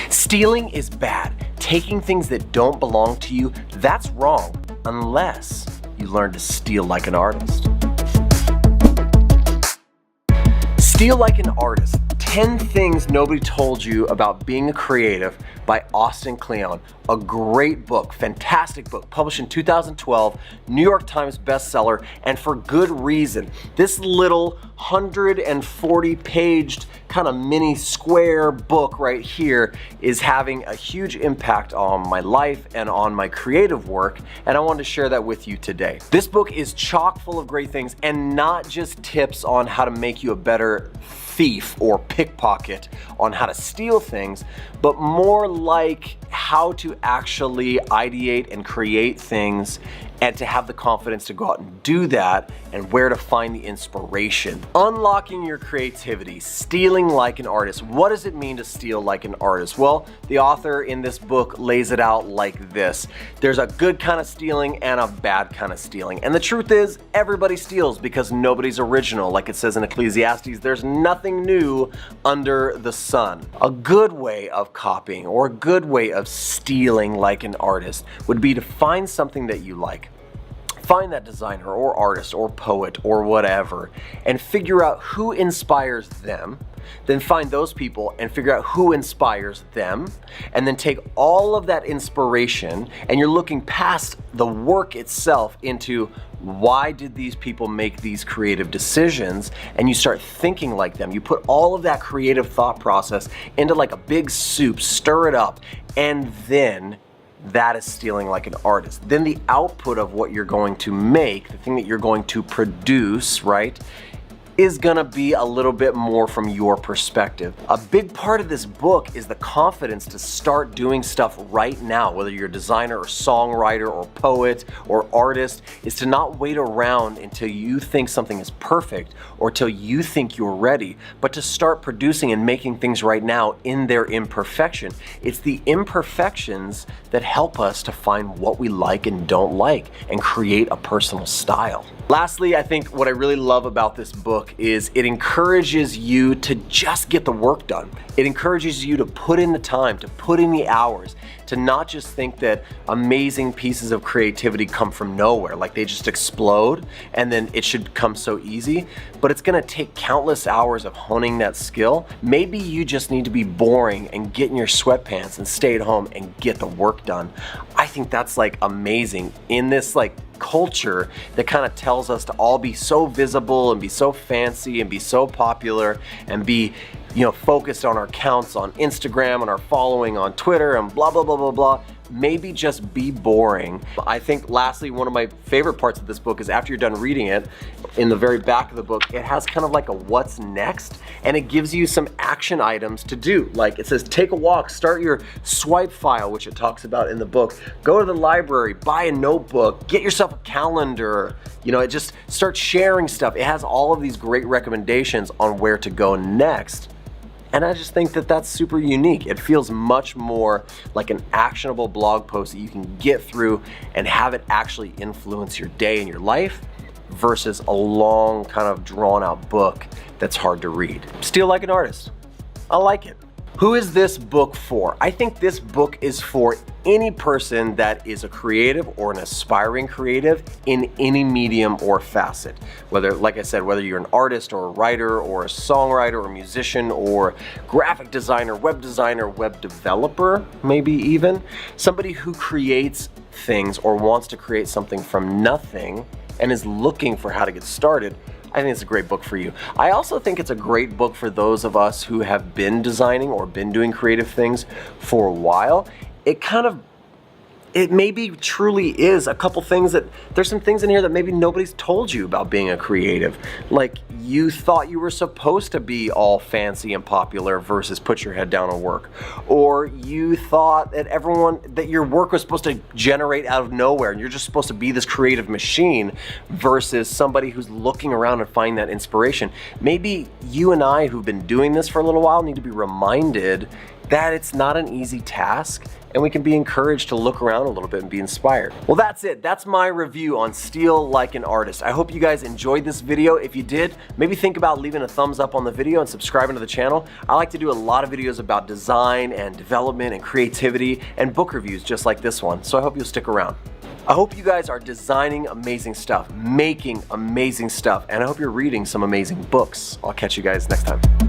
Stealing is bad. Taking things that don't belong to you, that's wrong, unless you learn to steal like an artist. Steal Like an Artist, 10 Things Nobody Told You About Being a Creative by Austin Kleon. A great book, fantastic book, published in 2012, New York Times bestseller, and for good reason. This little 140-paged kind of mini square book right here is having a huge impact on my life and on my creative work, and I wanted to share that with you today. This book is chock full of great things, and not just tips on how to make you a better thief or pickpocket on how to steal things, but more like how to actually ideate and create things and to have the confidence to go out and do that, and where to find the inspiration. Unlocking your creativity, stealing like an artist. What does it mean to steal like an artist? Well, the author in this book lays it out like this. There's a good kind of stealing and a bad kind of stealing. And the truth is, everybody steals because nobody's original. Like it says in Ecclesiastes, there's nothing new under the sun. A good way of copying, or a good way of stealing like an artist, would be to find something that you like. Find that designer or artist or poet or whatever and figure out who inspires them. Then find those people and figure out who inspires them, and then take all of that inspiration, and you're looking past the work itself into why did these people make these creative decisions, and you start thinking like them. You put all of that creative thought process into like a big soup, stir it up, and then that is stealing like an artist. Then the output of what you're going to make, the thing that you're going to produce, right, is gonna be a little bit more from your perspective. A big part of this book is the confidence to start doing stuff right now, whether you're a designer or songwriter or poet or artist, is to not wait around until you think something is perfect or till you think you're ready, but to start producing and making things right now in their imperfection. It's the imperfections that help us to find what we like and don't like and create a personal style. Lastly, I think what I really love about this book is it encourages you to just get the work done. It encourages you to put in the time, to put in the hours, to not just think that amazing pieces of creativity come from nowhere, like they just explode and then it should come so easy, but it's gonna take countless hours of honing that skill. Maybe you just need to be boring and get in your sweatpants and stay at home and get the work done. I think that's like amazing in this like culture that kind of tells us to all be so visible and be so fancy and be so popular and be, you know, focused on our counts on Instagram and our following on Twitter and blah, blah, blah, blah, blah. Maybe just be boring. I think lastly, one of my favorite parts of this book is after you're done reading it, in the very back of the book, it has kind of like a what's next, and it gives you some action items to do. Like it says, take a walk, start your swipe file, which it talks about in the book, go to the library, buy a notebook, get yourself a calendar. You know, it just starts sharing stuff. It has all of these great recommendations on where to go next. And I just think that that's super unique. It feels much more like an actionable blog post that you can get through and have it actually influence your day and your life versus a long kind of drawn out book that's hard to read. Steal Like an Artist. I like it. Who is this book for? I think this book is for any person that is a creative or an aspiring creative in any medium or facet. Whether, like I said, whether you're an artist or a writer or a songwriter or a musician or graphic designer, web developer, maybe even. Somebody who creates things or wants to create something from nothing and is looking for how to get started. I think it's a great book for you. I also think it's a great book for those of us who have been designing or been doing creative things for a while. It maybe truly is a couple things that, there's some things in here that maybe nobody's told you about being a creative. Like you thought you were supposed to be all fancy and popular versus put your head down and work. Or you thought that your work was supposed to generate out of nowhere and you're just supposed to be this creative machine versus somebody who's looking around and finding that inspiration. Maybe you and I who've been doing this for a little while need to be reminded that it's not an easy task, and we can be encouraged to look around a little bit and be inspired. Well, that's it. That's my review on Steal Like an Artist. I hope you guys enjoyed this video. If you did, maybe think about leaving a thumbs up on the video and subscribing to the channel. I like to do a lot of videos about design and development and creativity and book reviews just like this one, so I hope you'll stick around. I hope you guys are designing amazing stuff, making amazing stuff, and I hope you're reading some amazing books. I'll catch you guys next time.